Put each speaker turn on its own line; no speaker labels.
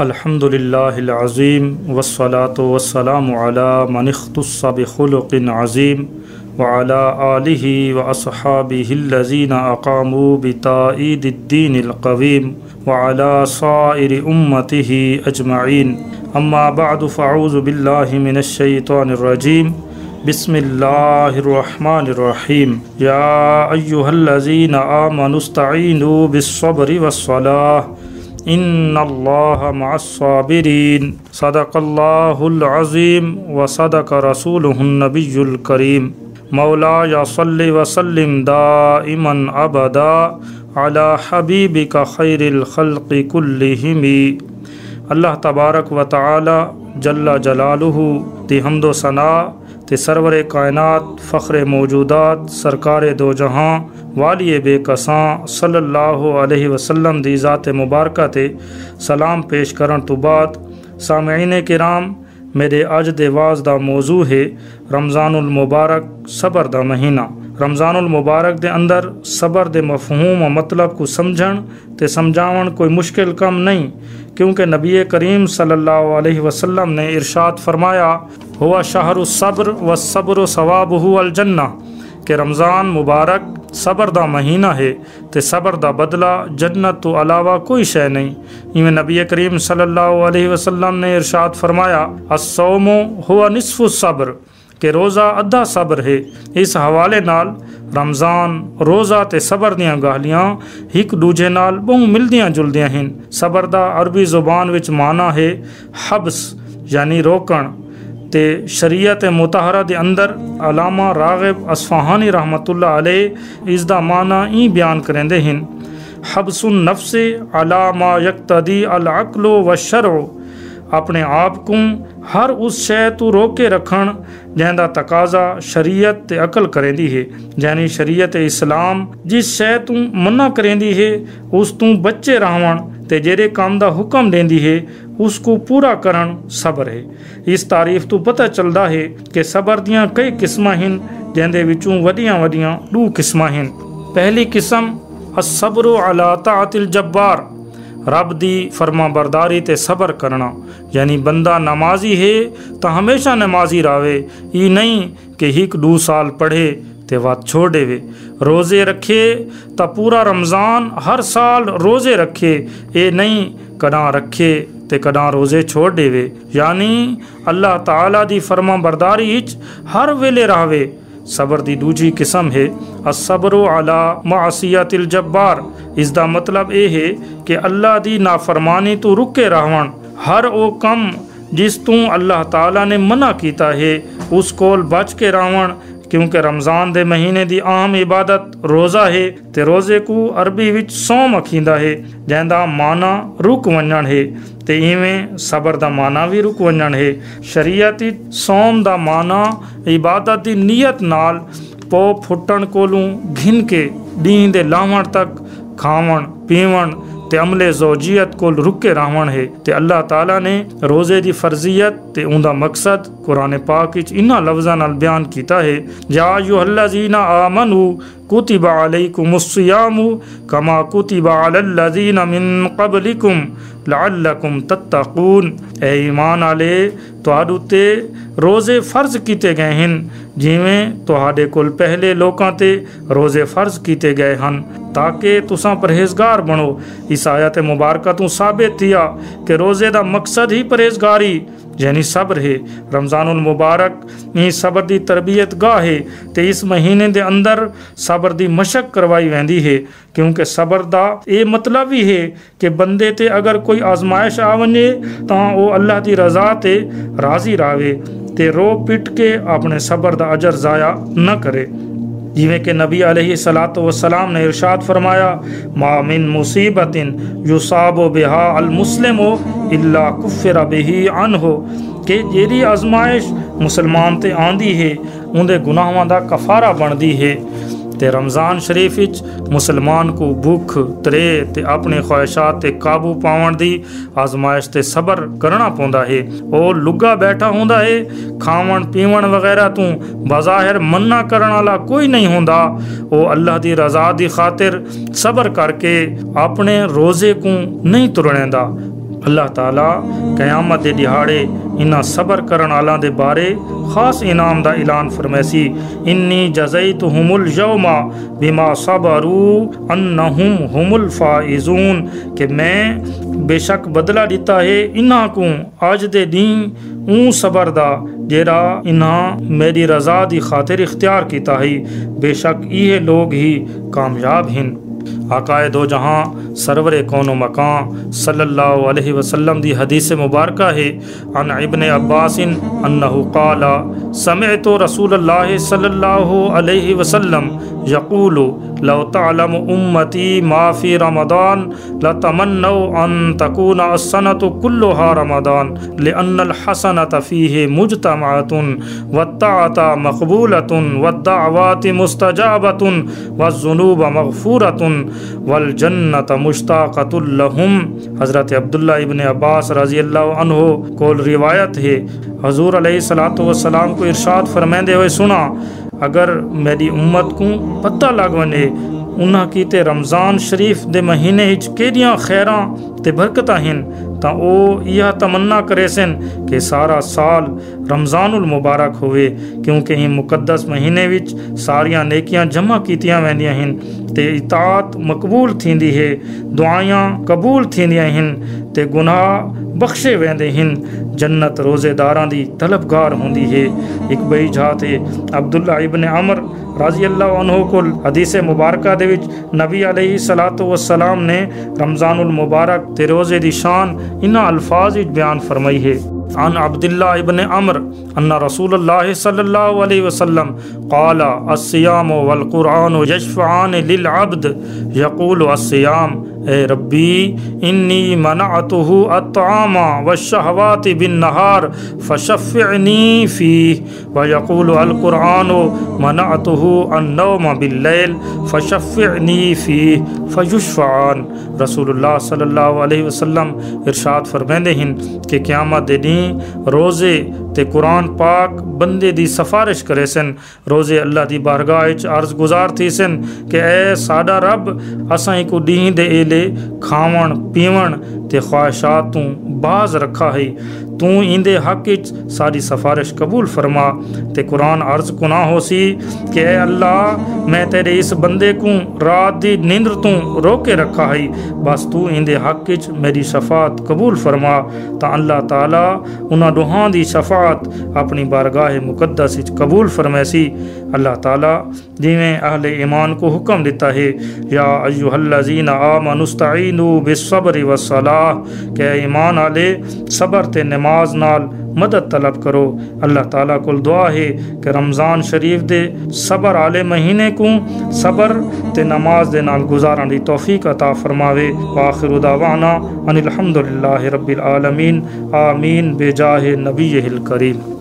الحمد للہ العظیم والصلاة والسلام علی من اختص بخلق عظیم وعلی آلہ واصحابہ الذین اقاموا بتائید الدین القویم وعلی سائر امتہ اجمعین اما بعد فاعوذ باللہ من الشیطان الرجیم بسم اللہ الرحمن الرحیم یا ایہا الذین آمنوا استعینوا بالصبر والصلاۃ ان اللہ مع الصابرین صدق اللہ العظیم وصدق رسولہ النبی الکریم مولایا صلی وسلم دائما ابدا علی حبیبک خیر الخلق کلہم۔ اللہ تبارک و تعالی جل جلالہ دی حمد و ثناء تے سرور کائنات فخر موجودات سرکار دو جہاں والی بے کساں صلی اللہ علیہ وسلم دی ذات مبارکہ تے سلام پیش کرن تو بعد سامعین کرام، میرے اج دے واز دا موضوع ہے رمضان المبارک صبر دا مہینہ۔ رمضان المبارک دے اندر صبر دے مفہوم و مطلب کو سمجھن تے سمجھاون کوئی مشکل کم نہیں، کیونکہ نبی کریم صلی اللہ علیہ وسلم نے ارشاد فرمایا ہوا شہر الصبر والصبر ثوابہ الجنہ، کہ رمضان مبارک صبر دا مہینہ ہے تے صبر دا بدلہ جنت تو علاوہ کوئی شے نہیں۔ ایویں نبی کریم صلی اللہ علیہ وسلم نے ارشاد فرمایا الصوم ہوا نصف الصبر، کہ روزہ ادھا صبر ہے۔ اس حوالے نال رمضان روزہ تے صبر دیاں گاہلیاں ایک دوجے نال بہوں ملدیاں جلدیاں ہیں۔ صبر دا عربی زبان وچ معنی ہے حبس یعنی روکن، تے شریعت مطہرہ دے اندر علامہ راغب اصفہانی رحمۃ اللہ علیہ اس دا معنی این بیان کرندے ہیں حبس النفس علی ما یقتضی العقل والشرع، اپنے آپ کو ہر اس شے تو روکے رکھن جہندا تقاضا شریعت تے عقل کریندی ہے، یعنی شریعت اسلام جس شے تو منع کریندی ہے اس تو بچے رہون تے جیڑے کام دا حکم دیندی ہے اس کو پورا کرن صبر ہے۔ اس تعریف تو پتہ چلدا ہے کہ صبر دیاں کئی قسماں ہیں، جہندے وچوں وڈیاں دو قسماں ہیں۔ پہلی قسم الصبر علی طاعت الجبار، رب دی فرما برداری تے صبر کرنا، یعنی بندہ نمازی ہے تو ہمیشہ نمازی راوے، یہ نہیں کہ 1-2 سال پڑھے تے وات چھوڑ دے وے۔ روزے رکھے تا پورا رمضان ہر سال روزے رکھے، اے نہیں کداں رکھے تے کداں روزے چھوڑ دے وے، یعنی اللہ تعالیٰ دی فرما برداری اچ ہر ویلے راوے۔ صبر دی دوجی قسم ہے الصبر علی معصیت الجبار، اس دا مطلب اے ہے کہ اللہ دی نافرمانی تو رکے رہون، ہر او کم جس تو اللہ تعالیٰ نے منع کیتا ہے اس کول بچ کے رہون، کیونکہ رمضان دے مہینے دی عام عبادت روزہ ہے تے روزے کو عربی وچ صوم اکھیندا ہے، جہندا معنی رک ونجن ہے تے ایویں صبر دا معنی بھی رک ونجن ہے۔ شریعت صوم دا معنی عبادت دی نیت نال پو پھٹن کولوں گھن کے ڈین دے لاون تک کھاون پیون تے عمل زوجیت کول رکے رہون ہے تے اللہ تعالیٰ نے روزے دی فرضیت تے اوندا مقصد قرآن پاک وچ انہاں لفظاں نال بیان کیتا ہے یا ایھا الذین آمنوا کتب علیکم الصیام کما کتب علی الذین من قبلکم لعلکم تتقون، اے ایمان والے تہاڈے تے روزے فرض کیتے گئے ہیں جویں تہاڈے کول پہلے لوکاں تے روزے فرض کیتے گئے ہن تاکہ تساں پرہیزگار بنو۔ اس آیت مبارکہ تو ثابت تھیا کہ روزے دا مقصد ہی پرہیزگاری یعنی صبر ہے۔ رمضان المبارک یہ صبر دی تربیت گاہ ہے تے اس مہینے دے اندر صبر دی مشق کروائی ویندی ہے، کیونکہ صبر دا اے مطلب ہی ہے کہ بندے تے اگر کوئی آزمائش آ ونجے تاں او اللہ دی رضا تے راضی راوے تے رو پٹ کے اپنے صبر دا اجر ضائع نہ کرے۔ جیویں کہ نبی علیہ الصلوۃ والسلام نے ارشاد فرمایا ما من مصیبت یصاب بہا المسلم الا کفر بہ عنہ، کہ جیڑی آزمائش مسلمان تے آندی ہے اندے گناہاں دا کفارہ بندی ہے۔ تے رمضان شریف وچ مسلمان کو بھوک ترے تے اپنے خواہشات تے قابو پاون دی آزمائش تے صبر کرنا پوندا ہے۔ او لگا بیٹھا ہوندا ہے، کھاون پیون وغیرہ تو بظاہر منع کرن والا کوئی نہیں ہوندا، او اللہ دی رضا دی خاطر صبر کر کے اپنے روزے کو نہیں توڑیندا اللہ تعالیٰ قیامت دے دہاڑے انہاں صبر کرن آلاں دے بارے خاص انعام دا اعلان فرمیسی انی جزیتہم اليوم بما صبروا انہم ہم الفائزون کہ میں بے شک بدلہ دیتا ہے انہاں کو آج دے دین اون صبر دا جیڑا انہاں میری رضا دی خاطر اختیار کیتا ہے، بے شک یہ لوگ ہی کامیاب ہیں۔ آقائے دو جہاں سرور کون و مکان صلی اللہ علیہ وسلم دی حدیث مبارکہ ہے عن ابن عباس انہو قال سمعت رسول اللہ صلی اللہ علیہ وسلم یقول لو تعلم امتی ما فی رمضان لتمنوا ان تکون السنة كلها رمضان لأن الحسنة فیہ مجتمعۃ والطاعة مقبولة والدعوات مستجابۃ والذنوب مغفورۃ والجنت مشتاقۃ لہم۔ حضرت عبداللہ ابن عباس رضی اللہ عنہ کو روایت ہے، حضور علیہ الصلوۃ والسلام کو ارشاد فرمیندے ہوئے سنا، اگر میری امت کو پتہ لگ ونے انہاں کیتے رمضان شریف دے مہینے وچ کیڑیاں خیراں تے برکتاں ہن تاں او یہ تمنا کرے سن کہ سارا سال رمضان المبارک ہوئے، کیونکہ ہی مقدس مہینے وچ ساریاں نیکیاں جمع کیتیاں ویندیاں ہن تے اطاعت مقبول تھیندی ہے، دعائیاں قبول تھیندیاں ہن تے گناہ بخشے ویندے ہن، جنت روزے داراں دی طلبگار ہوندی ہے۔ ایک بئی جہات ہے عبداللہ ابن عمر رضی اللہ عنہ کو حدیث مبارکہ دے وچ نبی علیہ الصلوۃ والسلام نے رمضان المبارک تے روزے دی شان انہاں الفاظ وچ بیان فرمائی ہے۔ عن عبداللہ ابن عمر ان رسول اللہ صلی اللہ علیہ وسلم قال الصیام والقرآن یشفعان للعبد یقول الصیام اے ربی انی منعتہ الطعام والشہوات بالنہار فشفعنی فیہ ویقول القرآن منعتہ النوم باللیل فشفعنی فیہ فیشفعان۔ رسول اللہ صلی اللہ علیہ وسلم ارشاد فرمیندے ہیں کہ قیامت دے دین روزے تے قرآن پاک بندے دی سفارش کرے سن، روزے اللہ دی بارگاہ وچ عرض گزار تھی سن کہ اے ساڈا رب اساں کو دین دے ایلے کھاون پیون تے خواہشات تو باز رکھا ہے، تو ایندے حق وچ ساری سفارش قبول فرما۔ تے قرآن عرض کنا ہو سی کہ اے اللہ میں تیرے اس بندے کو رات دی نیندر تو روکے رکھا ہے، بس تو ایندے حق وچ میری شفاعت قبول فرما۔ تا اللہ تعالی انہاں دوہاں دی شفاعت اپنی بارگاہ مقدس وچ قبول فرمیسی۔ اللہ تعالی جویں اہل ایمان کو حکم دیتا ہے یا ایھا الذین آمنوا استعینوا بالصبر والصلاۃ کہ ایمان والے صبر تے نماز نال مدد طلب کرو۔ اللہ تعالیٰ کو دعا ہے کہ رمضان شریف دے صبر والے مہینے کو صبر تے نماز دے نال گزارن دی توفیق عطا فرماوے۔ وآخر دعوانا ان الحمدللہ رب العالمین، آمین بجاہ نبیہ الکریم۔